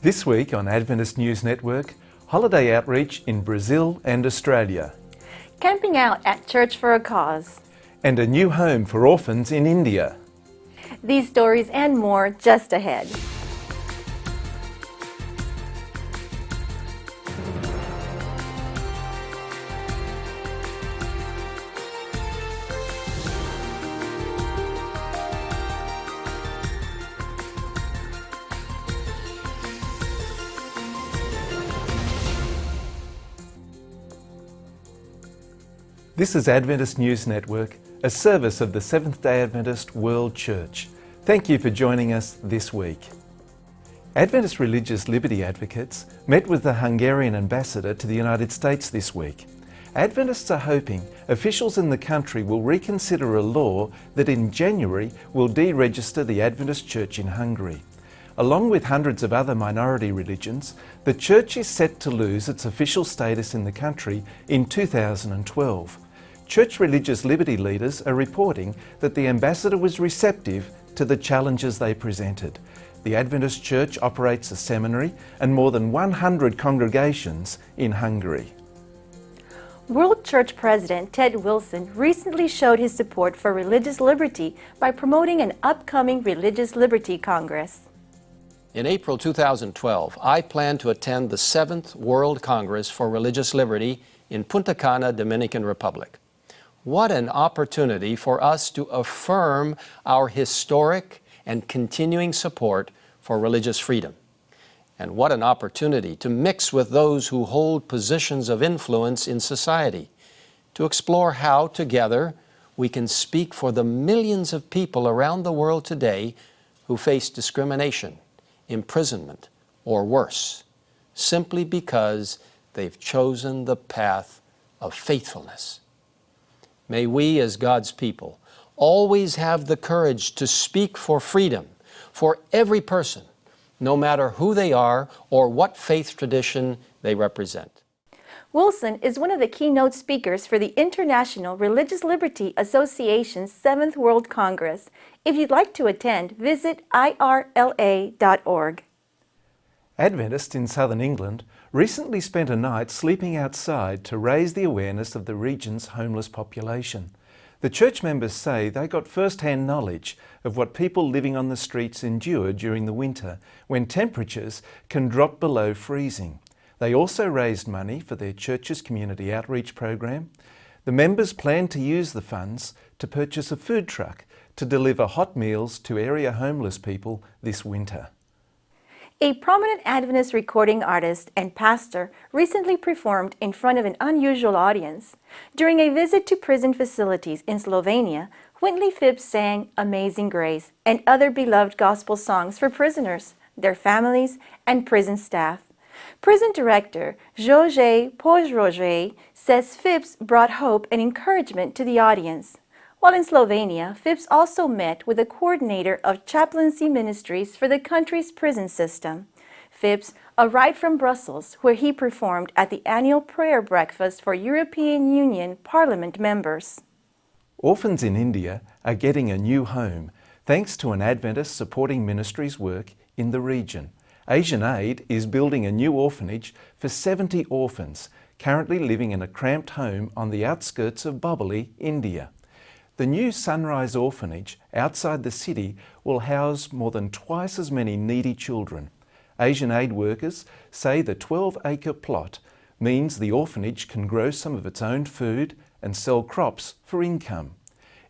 This week on Adventist News Network, holiday outreach in Brazil and Australia. Camping out at Church for a Cause. And a new home for orphans in India. These stories and more just ahead. This is Adventist News Network, a service of the Seventh-day Adventist World Church. Thank you for joining us this week. Adventist religious liberty advocates met with the Hungarian ambassador to the United States this week. Adventists are hoping officials in the country will reconsider a law that in January will deregister the Adventist Church in Hungary. Along with hundreds of other minority religions, the church is set to lose its official status in the country in 2012. Church religious liberty leaders are reporting that the ambassador was receptive to the challenges they presented. The Adventist Church operates a seminary and more than 100 congregations in Hungary. World Church President Ted Wilson recently showed his support for religious liberty by promoting an upcoming Religious Liberty Congress. In April 2012, I plan to attend the 7th World Congress for Religious Liberty in Punta Cana, Dominican Republic. What an opportunity for us to affirm our historic and continuing support for religious freedom. And what an opportunity to mix with those who hold positions of influence in society, to explore how together we can speak for the millions of people around the world today who face discrimination, imprisonment, or worse, simply because they've chosen the path of faithfulness. May we, as God's people, always have the courage to speak for freedom for every person, no matter who they are or what faith tradition they represent. Wilson is one of the keynote speakers for the International Religious Liberty Association's 7th World Congress. If you'd like to attend, visit irla.org. Adventists in southern England recently spent a night sleeping outside to raise the awareness of the region's homeless population. The church members say they got first-hand knowledge of what people living on the streets endure during the winter when temperatures can drop below freezing. They also raised money for their church's community outreach program. The members plan to use the funds to purchase a food truck to deliver hot meals to area homeless people this winter. A prominent Adventist recording artist and pastor recently performed in front of an unusual audience. During a visit to prison facilities in Slovenia, Whitley Phipps sang Amazing Grace and other beloved gospel songs for prisoners, their families, and prison staff. Prison director Jorge Pojroge says Phipps brought hope and encouragement to the audience. While in Slovenia, Phipps also met with the coordinator of chaplaincy ministries for the country's prison system. Phipps arrived from Brussels, where he performed at the annual prayer breakfast for European Union Parliament members. Orphans in India are getting a new home thanks to an Adventist supporting ministry's work in the region. Asian Aid is building a new orphanage for 70 orphans currently living in a cramped home on the outskirts of Boboli, India. The new Sunrise Orphanage outside the city will house more than twice as many needy children. Asian Aid workers say the 12-acre plot means the orphanage can grow some of its own food and sell crops for income.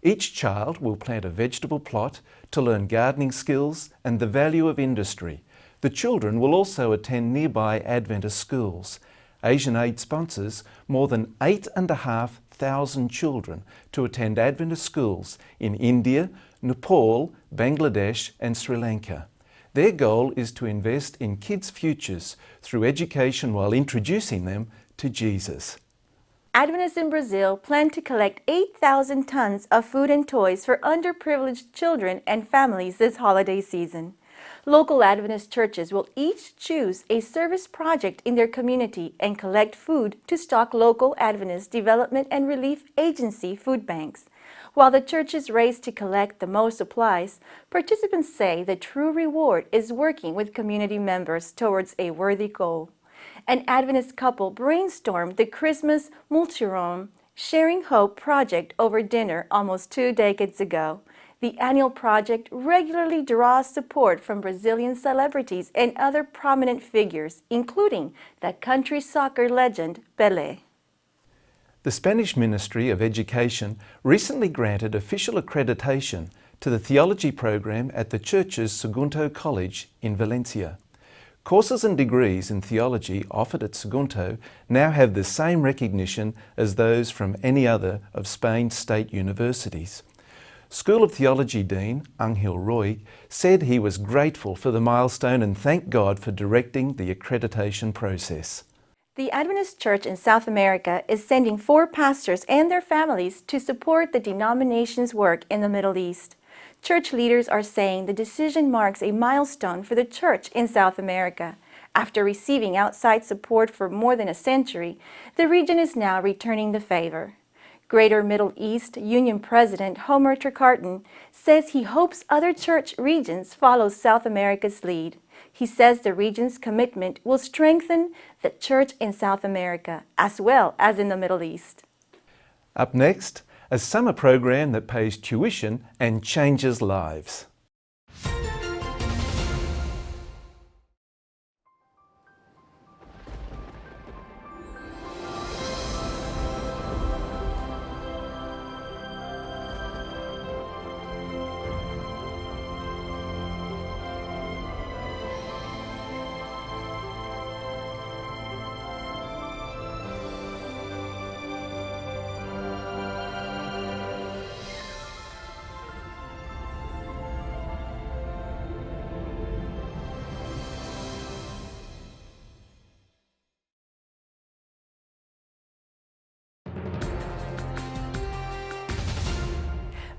Each child will plant a vegetable plot to learn gardening skills and the value of industry. The children will also attend nearby Adventist schools. Asian Aid sponsors more than 8,500 children to attend Adventist schools in India, Nepal, Bangladesh and Sri Lanka. Their goal is to invest in kids' futures through education while introducing them to Jesus. Adventists in Brazil plan to collect 8,000 tons of food and toys for underprivileged children and families this holiday season. Local Adventist churches will each choose a service project in their community and collect food to stock local Adventist Development and Relief Agency food banks. While the church's race to collect the most supplies, participants say the true reward is working with community members towards a worthy goal. An Adventist couple brainstormed the Christmas Multiroom Sharing Hope project over dinner almost 2 decades ago. The annual project regularly draws support from Brazilian celebrities and other prominent figures, including the country soccer legend Pelé. The Spanish Ministry of Education recently granted official accreditation to the theology program at the church's Sagunto College in Valencia. Courses and degrees in theology offered at Sagunto now have the same recognition as those from any other of Spain's state universities. School of Theology Dean Angel Roy said he was grateful for the milestone and thanked God for directing the accreditation process. The Adventist Church in South America is sending 4 pastors and their families to support the denomination's work in the Middle East. Church leaders are saying the decision marks a milestone for the church in South America. After receiving outside support for more than a century, the region is now returning the favor. Greater Middle East Union President Homer Trecarton says he hopes other church regions follow South America's lead. He says the region's commitment will strengthen the church in South America as well as in the Middle East. Up next, a summer program that pays tuition and changes lives.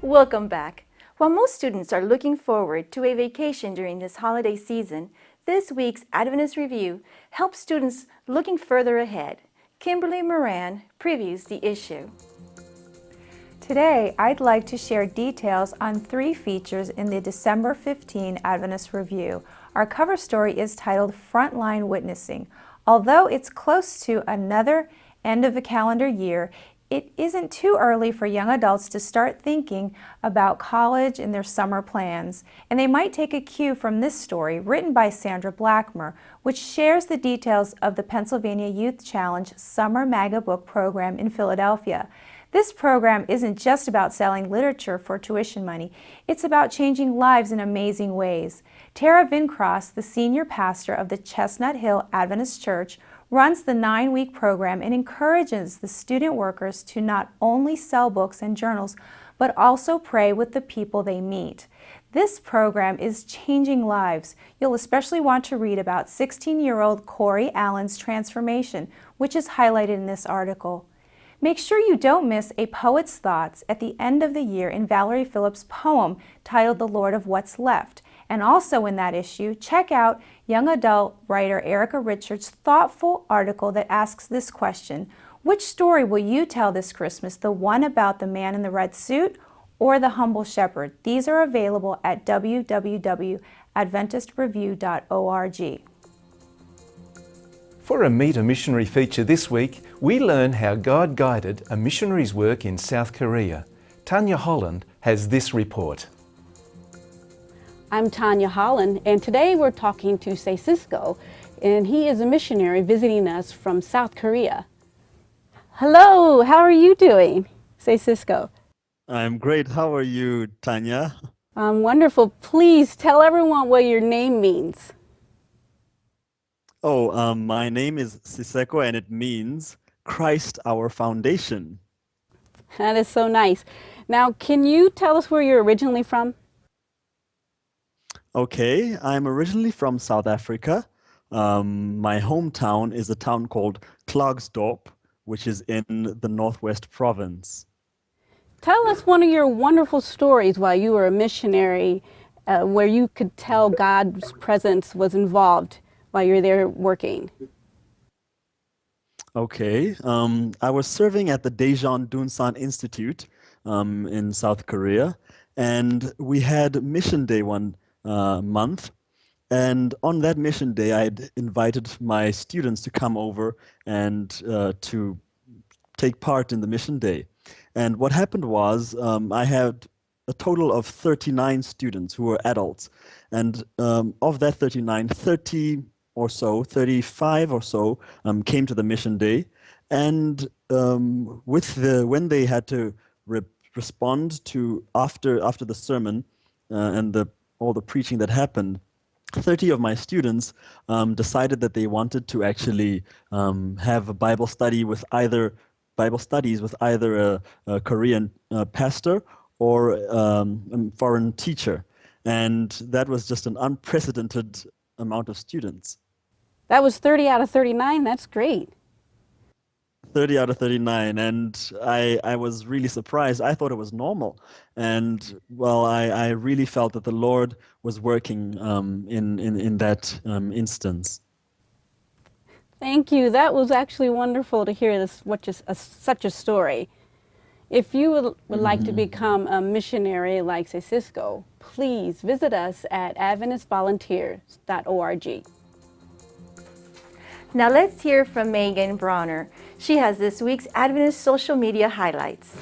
Welcome back. While most students are looking forward to a vacation during this holiday season, this week's Adventist Review helps students looking further ahead. Kimberly Moran previews the issue. Today, I'd like to share details on 3 features in the December 15 Adventist Review. Our cover story is titled Frontline Witnessing. Although it's close to another end of the calendar year, it isn't too early for young adults to start thinking about college and their summer plans. And they might take a cue from this story written by Sandra Blackmer, which shares the details of the Pennsylvania Youth Challenge Summer MAGA Book Program in Philadelphia. This program isn't just about selling literature for tuition money. It's about changing lives in amazing ways. Tara Vincross, the senior pastor of the Chestnut Hill Adventist Church, runs the 9-week program and encourages the student workers to not only sell books and journals, but also pray with the people they meet. This program is changing lives. You'll especially want to read about 16-year-old Corey Allen's transformation, which is highlighted in this article. Make sure you don't miss A Poet's Thoughts at the end of the year in Valerie Phillips' poem titled The Lord of What's Left. And also in that issue, check out young adult writer Erica Richards' thoughtful article that asks this question: which story will you tell this Christmas, the one about the man in the red suit or the humble shepherd? These are available at www.adventistreview.org. For a Meet a Missionary feature this week, we learn how God guided a missionary's work in South Korea. Tanya Holland has this report. I'm Tanya Holland, and today we're talking to Cisco, and he is a missionary visiting us from South Korea. Hello, how are you doing, Cisco? I'm great. How are you, Tanya? I'm wonderful. Please tell everyone what your name means. Oh, my name is Siseko, and it means Christ our foundation. That is so nice. Now, can you tell us where you're originally from? Okay, I'm originally from South Africa. My hometown is a town called Klerksdorp, which is in the Northwest Province. Tell us one of your wonderful stories while you were a missionary, where you could tell God's presence was involved while you were there working. Okay, I was serving at the Daejeon Dunsan Institute in South Korea, and we had Mission Day one month. And on that mission day, I'd invited my students to come over and to take part in the mission day. And what happened was I had a total of 39 students who were adults. And of that 39, 30 or so, 35 or so came to the mission day. And when they had to respond to after the sermon and all the preaching that happened, 30 of my students decided that they wanted to actually have a Bible studies with either a Korean pastor or a foreign teacher. And that was just an unprecedented amount of students. That was 30 out of 39. That's great. 30 out of 39, and I was really surprised. I thought it was normal, and well, I really felt that the Lord was working in that instance. Thank you. That was actually wonderful to hear this, such a story. If you would like to become a missionary like Cisco, please visit us at adventistvolunteers.org. Now let's hear from Megan Bronner. She has this week's Adventist social media highlights.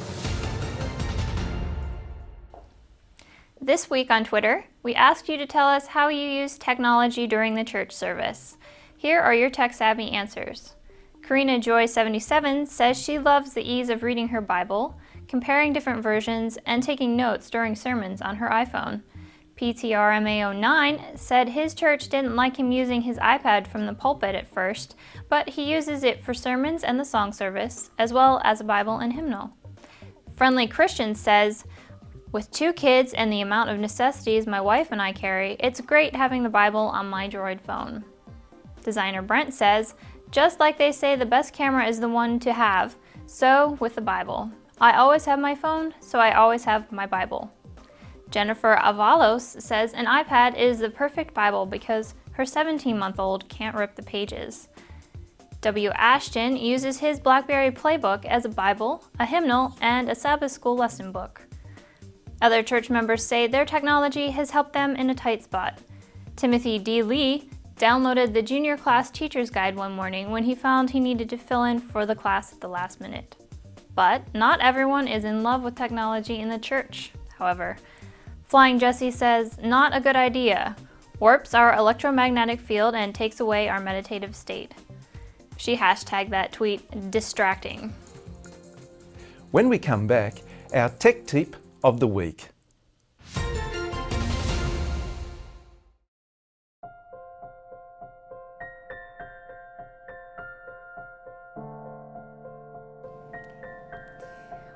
This week on Twitter, we asked you to tell us how you use technology during the church service. Here are your tech-savvy answers. Karina Joy 77 says she loves the ease of reading her Bible, comparing different versions, and taking notes during sermons on her iPhone. PTRMA09 said his church didn't like him using his iPad from the pulpit at first, but he uses it for sermons and the song service, as well as a Bible and hymnal. Friendly Christian says, with 2 kids and the amount of necessities my wife and I carry, it's great having the Bible on my Droid phone. Designer Brent says, just like they say the best camera is the one to have, so with the Bible. I always have my phone, so I always have my Bible. Jennifer Avalos says an iPad is the perfect Bible because her 17-month-old can't rip the pages. W. Ashton uses his BlackBerry Playbook as a Bible, a hymnal, and a Sabbath school lesson book. Other church members say their technology has helped them in a tight spot. Timothy D. Lee downloaded the junior class teacher's guide one morning when he found he needed to fill in for the class at the last minute. But not everyone is in love with technology in the church, however. Flying Jessie says, not a good idea. Warps our electromagnetic field and takes away our meditative state. She hashtagged that tweet, distracting. When we come back, our tech tip of the week.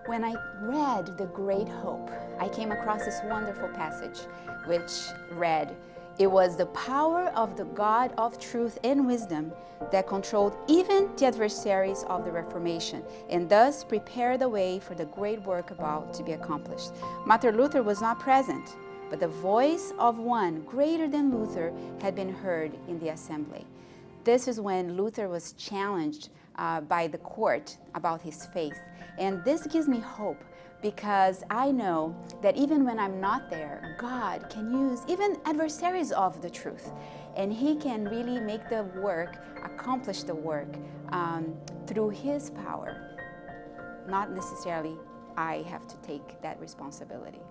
When I read The Great Hope, I came across this wonderful passage which read, "It was the power of the God of truth and wisdom that controlled even the adversaries of the Reformation and thus prepared the way for the great work about to be accomplished." Martin Luther was not present, but the voice of one greater than Luther had been heard in the assembly. This is when Luther was challenged by the court about his faith. And this gives me hope because I know that even when I'm not there, God can use even adversaries of the truth. And He can really make the work, accomplish the work through His power. Not necessarily I have to take that responsibility.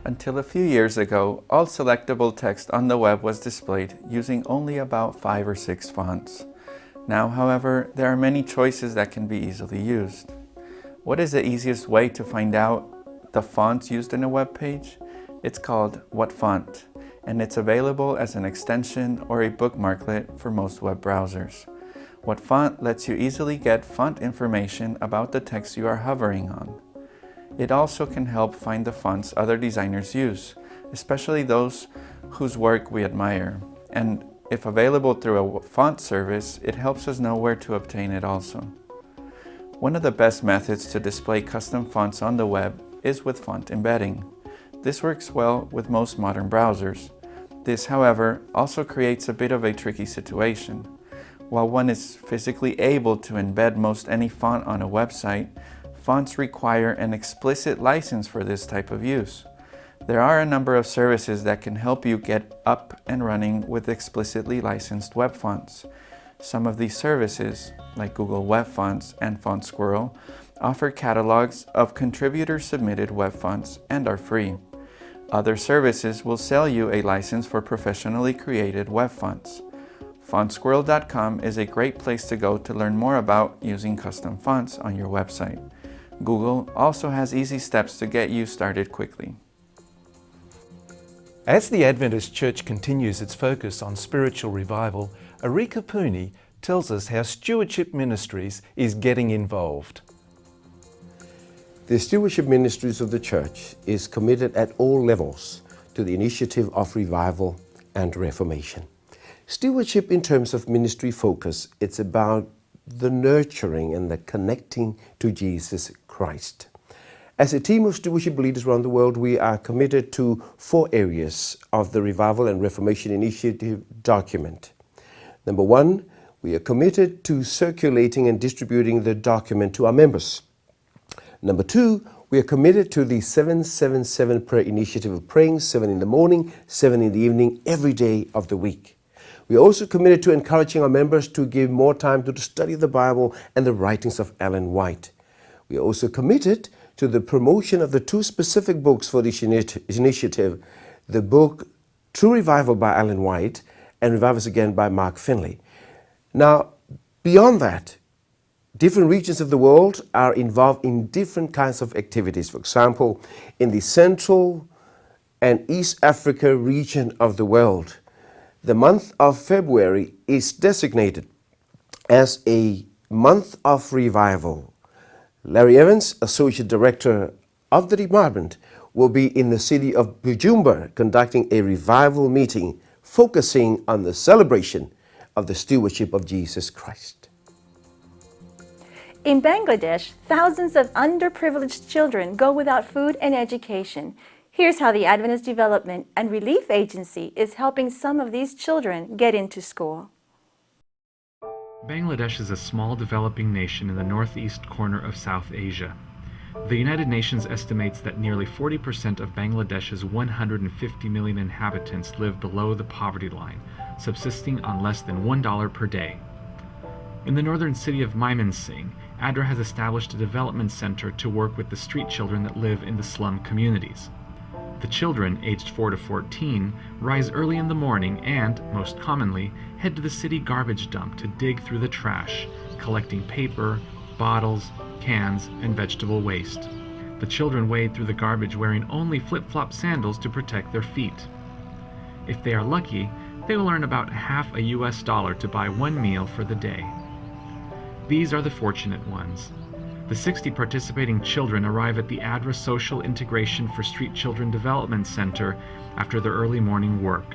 Until a few years ago, all selectable text on the web was displayed using only about 5 or 6 fonts. Now, however, there are many choices that can be easily used. What is the easiest way to find out the fonts used in a web page? It's called What Font, and it's available as an extension or a bookmarklet for most web browsers. What Font lets you easily get font information about the text you are hovering on. It also can help find the fonts other designers use, especially those whose work we admire. And if available through a font service, it helps us know where to obtain it also. One of the best methods to display custom fonts on the web is with font embedding. This works well with most modern browsers. This, however, also creates a bit of a tricky situation. While one is physically able to embed most any font on a website, fonts require an explicit license for this type of use. There are a number of services that can help you get up and running with explicitly licensed web fonts. Some of these services, like Google Web Fonts and FontSquirrel, offer catalogs of contributor-submitted web fonts and are free. Other services will sell you a license for professionally created web fonts. FontSquirrel.com is a great place to go to learn more about using custom fonts on your website. Google also has easy steps to get you started quickly. As the Adventist Church continues its focus on spiritual revival, Arika Pooney tells us how Stewardship Ministries is getting involved. The Stewardship Ministries of the Church is committed at all levels to the initiative of revival and reformation. Stewardship in terms of ministry focus, it's about the nurturing and the connecting to Jesus Christ. As a team of stewardship leaders around the world, we are committed to 4 areas of the Revival and Reformation Initiative document. Number 1, we are committed to circulating and distributing the document to our members. Number 2, we are committed to the 777 prayer initiative of praying 7 in the morning, 7 in the evening, every day of the week. We are also committed to encouraging our members to give more time to the study of the Bible and the writings of Ellen White. We are also committed to the promotion of the 2 specific books for this initiative, the book True Revival by Ellen White and Revive Us Again by Mark Finley. Now, beyond that, different regions of the world are involved in different kinds of activities. For example, in the Central and East Africa region of the world, the month of February is designated as a month of revival. Larry Evans, Associate Director of the department, will be in the city of Bujumbura conducting a revival meeting focusing on the celebration of the stewardship of Jesus Christ. In Bangladesh, thousands of underprivileged children go without food and education. Here's how the Adventist Development and Relief Agency is helping some of these children get into school. Bangladesh is a small developing nation in the northeast corner of South Asia. The United Nations estimates that nearly 40% of Bangladesh's 150 million inhabitants live below the poverty line, subsisting on less than $1 per day. In the northern city of Mymensingh, ADRA has established a development center to work with the street children that live in the slum communities. The children, aged 4 to 14, rise early in the morning and, most commonly, head to the city garbage dump to dig through the trash, collecting paper, bottles, cans, and vegetable waste. The children wade through the garbage wearing only flip-flop sandals to protect their feet. If they are lucky, they will earn about half a US dollar to buy 1 meal for the day. These are the fortunate ones. The 60 participating children arrive at the ADRA Social Integration for Street Children Development Center after their early morning work.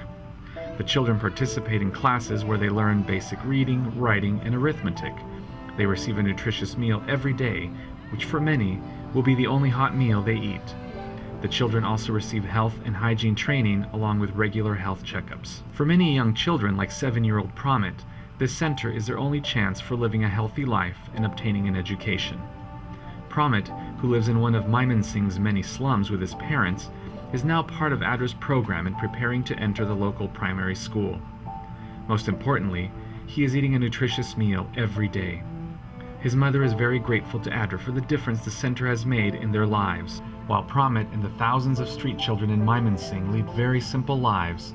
The children participate in classes where they learn basic reading, writing, and arithmetic. They receive a nutritious meal every day, which for many will be the only hot meal they eat. The children also receive health and hygiene training along with regular health checkups. For many young children like 7-year-old Pramit, this center is their only chance for living a healthy life and obtaining an education. Pramit, who lives in one of Mymensingh's many slums with his parents, is now part of ADRA's program and preparing to enter the local primary school. Most importantly, he is eating a nutritious meal every day. His mother is very grateful to ADRA for the difference the center has made in their lives. While Pramit and the thousands of street children in Mymensingh lead very simple lives,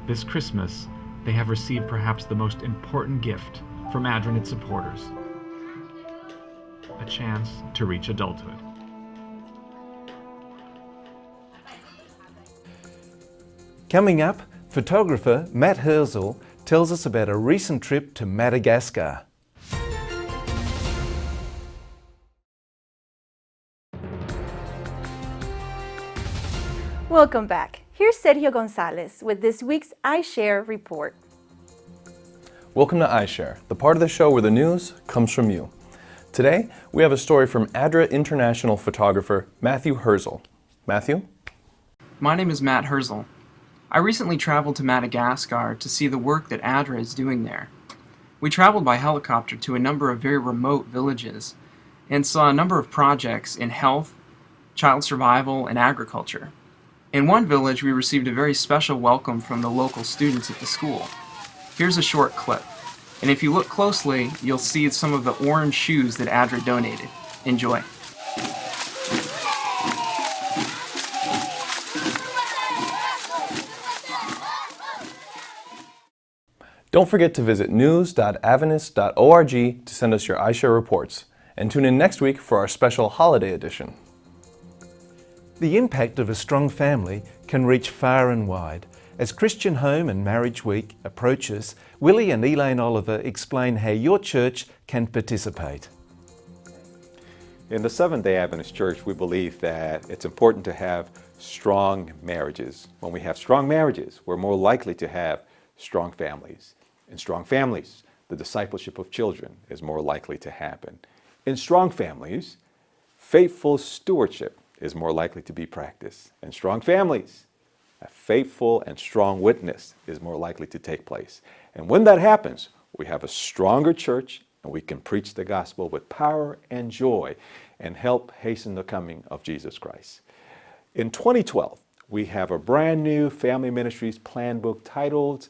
this Christmas they have received perhaps the most important gift from ADRA and its supporters: a chance to reach adulthood. Coming up, photographer Matt Herzl tells us about a recent trip to Madagascar. Welcome back. Here's Sergio Gonzalez with this week's iShare report. Welcome to iShare, the part of the show where the news comes from you. Today, we have a story from ADRA international photographer Matthew Herzl. Matthew? My name is Matt Herzl. I recently traveled to Madagascar to see the work that ADRA is doing there. We traveled by helicopter to a number of very remote villages and saw a number of projects in health, child survival, and agriculture. In one village, we received a very special welcome from the local students at the school. Here's a short clip, and if you look closely, you'll see some of the orange shoes that ADRA donated. Enjoy. Don't forget to visit news.adventist.org to send us your iShare reports, and tune in next week for our special holiday edition. The impact of a strong family can reach far and wide. As Christian Home and Marriage Week approaches, Willie and Elaine Oliver explain how your church can participate. In the Seventh-day Adventist Church, we believe that it's important to have strong marriages. When we have strong marriages, we're more likely to have strong families. In strong families, the discipleship of children is more likely to happen. In strong families, faithful stewardship is more likely to be practiced. In strong families, a faithful and strong witness is more likely to take place. And when that happens, we have a stronger church, and we can preach the gospel with power and joy and help hasten the coming of Jesus Christ. In 2012, we have a brand new Family Ministries plan book titled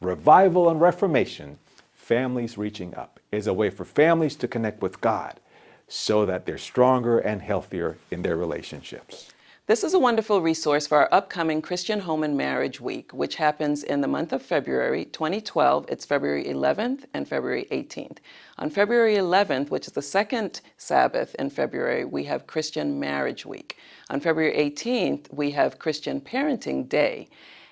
Revival and Reformation, Families Reaching Up. Is a way for families to connect with God so that they're stronger and healthier in their relationships. This is a wonderful resource for our upcoming Christian Home and Marriage Week, which happens in the month of February 2012. It's February 11th and February 18th. On February 11th, which is the second Sabbath in February, we have Christian Marriage Week. On February 18th, we have Christian Parenting Day.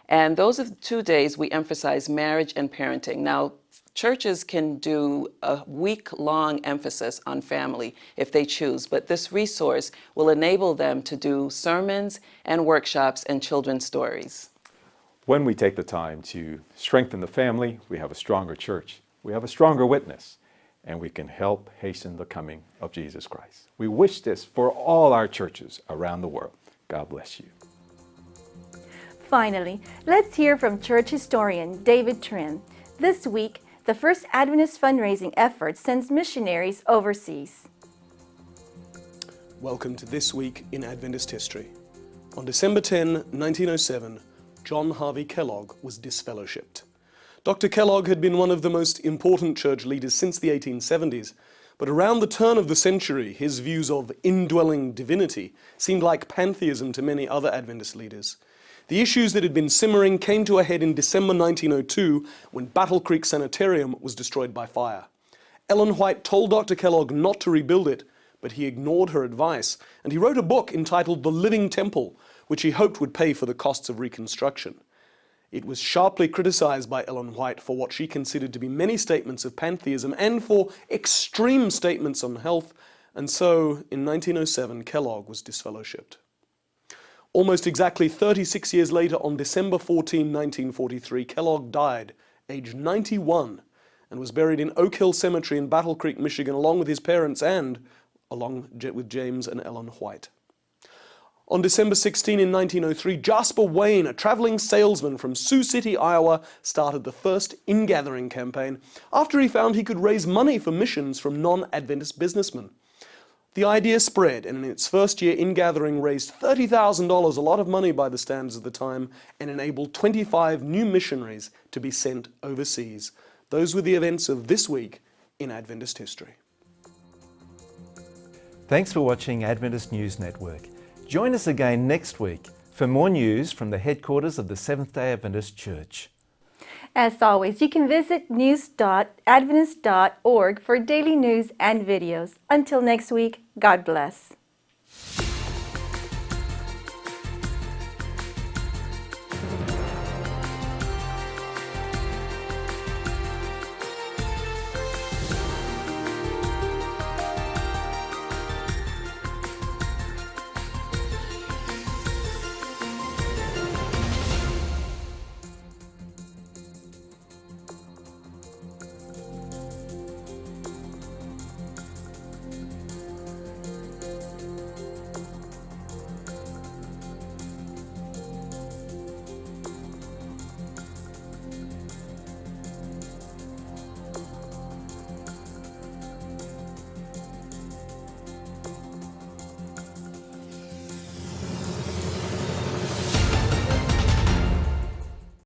And those are the 2 days we emphasize marriage and parenting. Now, churches can do a week-long emphasis on family if they choose, but this resource will enable them to do sermons and workshops and children's stories. When we take the time to strengthen the family, we have a stronger church, we have a stronger witness, and we can help hasten the coming of Jesus Christ. We wish this for all our churches around the world. God bless you. Finally, let's hear from church historian David Trim. This week, the First Adventist fundraising effort sends missionaries overseas. Welcome to This Week in Adventist History. On December 10, 1907, John Harvey Kellogg was disfellowshipped. Dr. Kellogg had been one of the most important church leaders since the 1870s, but around the turn of the century, his views of indwelling divinity seemed like pantheism to many other Adventist leaders. The issues that had been simmering came to a head in December 1902 when Battle Creek Sanitarium was destroyed by fire. Ellen White told Dr. Kellogg not to rebuild it, but he ignored her advice, and he wrote a book entitled The Living Temple, which he hoped would pay for the costs of reconstruction. It was sharply criticized by Ellen White for what she considered to be many statements of pantheism and for extreme statements on health, and so in 1907 Kellogg was disfellowshipped. Almost exactly 36 years later, on December 14, 1943, Kellogg died, aged 91, and was buried in Oak Hill Cemetery in Battle Creek, Michigan, along with his parents and along with James and Ellen White. On December 16, in 1903, Jasper Wayne, a traveling salesman from Sioux City, Iowa, started the first ingathering campaign after he found he could raise money for missions from non-Adventist businessmen. The idea spread, and in its first year, ingathering raised $30,000, a lot of money by the standards of the time, and enabled 25 new missionaries to be sent overseas. Those were the events of this week in Adventist history. Thanks for watching Adventist News Network. Join us again next week for more news from the headquarters of the Seventh-day Adventist Church. As always, you can visit news.adventist.org for daily news and videos. Until next week, God bless.